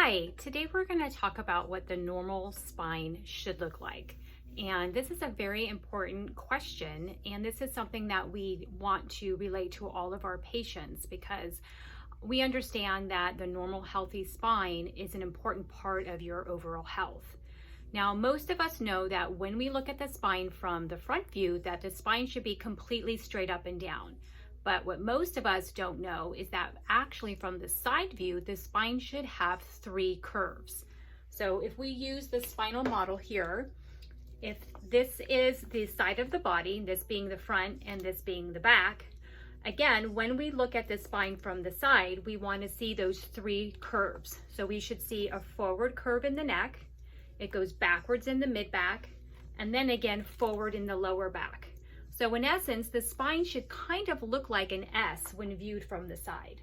Hi, today we're going to talk about what the normal spine should look like. And this is a very important question, and this is something that we want to relate to all of our patients because we understand that the normal healthy spine is an important part of your overall health. Now, most of us know that when we look at the spine from the front view, that the spine should be completely straight up and down. But what most of us don't know is that actually from the side view, the spine should have three curves. So if we use the spinal model here, if this is the side of the body, this being the front and this being the back, again, when we look at the spine from the side, we want to see those three curves. So we should see a forward curve in the neck, it goes backwards in the mid-back, and then again forward in the lower back. So in essence, the spine should kind of look like an S when viewed from the side.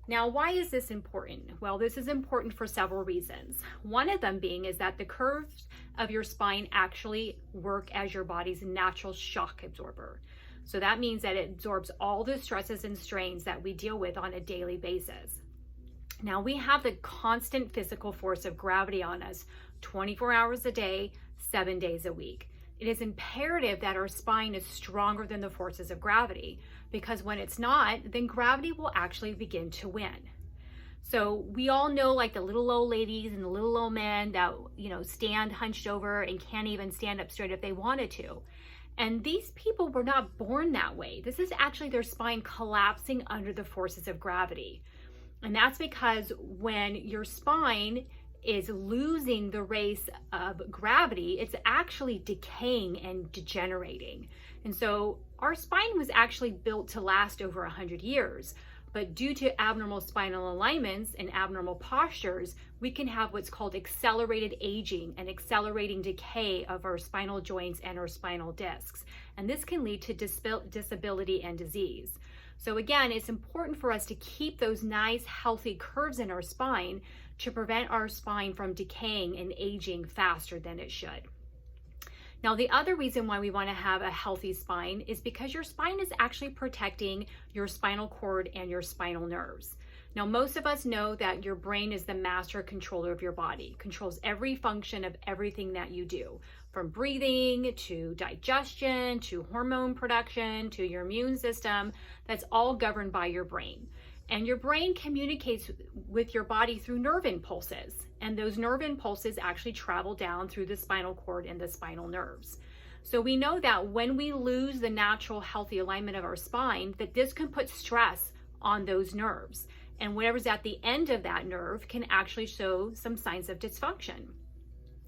Now, why is this important? Well, this is important for several reasons. One of them being is that the curves of your spine actually work as your body's natural shock absorber. So that means that it absorbs all the stresses and strains that we deal with on a daily basis. Now, we have the constant physical force of gravity on us 24 hours a day, 7 days a week. It is imperative that our spine is stronger than the forces of gravity, because when it's not, then gravity will actually begin to win. So we all know, like, the little old ladies and the little old men that, stand hunched over and can't even stand up straight if they wanted to. And these people were not born that way. This is actually their spine collapsing under the forces of gravity. And that's because when your spine is losing the race of gravity, it's actually decaying and degenerating. And so our spine was actually built to last over 100 years, but due to abnormal spinal alignments and abnormal postures, we can have what's called accelerated aging and accelerating decay of our spinal joints and our spinal discs. And this can lead to disability and disease. So again, it's important for us to keep those nice, healthy curves in our spine to prevent our spine from decaying and aging faster than it should. Now, the other reason why we want to have a healthy spine is because your spine is actually protecting your spinal cord and your spinal nerves. Now, most of us know that your brain is the master controller of your body, controls every function of everything that you do, from breathing to digestion to hormone production to your immune system. That's all governed by your brain. And your brain communicates with your body through nerve impulses. And those nerve impulses actually travel down through the spinal cord and the spinal nerves. So we know that when we lose the natural healthy alignment of our spine, that this can put stress on those nerves. And whatever's at the end of that nerve can actually show some signs of dysfunction.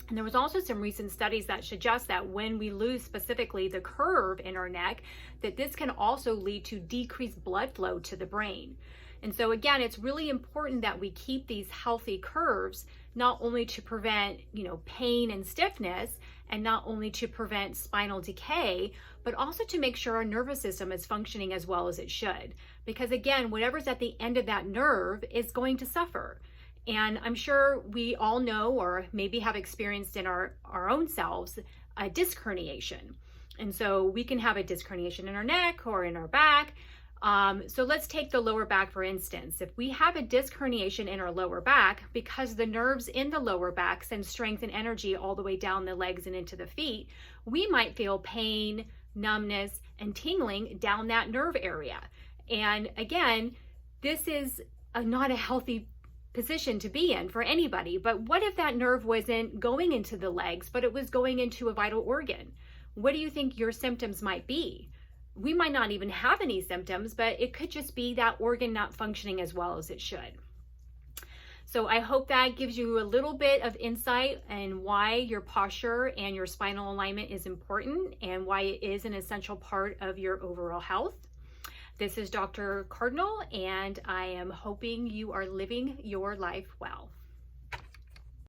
And there was also some recent studies that suggest that when we lose specifically the curve in our neck, that this can also lead to decreased blood flow to the brain. And so again, it's really important that we keep these healthy curves, not only to prevent, pain and stiffness, and not only to prevent spinal decay, but also to make sure our nervous system is functioning as well as it should. Because again, whatever's at the end of that nerve is going to suffer. And I'm sure we all know, or maybe have experienced in our own selves, a disc herniation. And so we can have a disc herniation in our neck or in our back. So let's take the lower back, for instance. If we have a disc herniation in our lower back, because the nerves in the lower back send strength and energy all the way down the legs and into the feet, we might feel pain, numbness, and tingling down that nerve area. And again, this is not a healthy position to be in for anybody. But what if that nerve wasn't going into the legs, but it was going into a vital organ? What do you think your symptoms might be? We might not even have any symptoms, but it could just be that organ not functioning as well as it should. So I hope that gives you a little bit of insight in why your posture and your spinal alignment is important and why it is an essential part of your overall health. This is Dr. Cardinal, and I am hoping you are living your life well.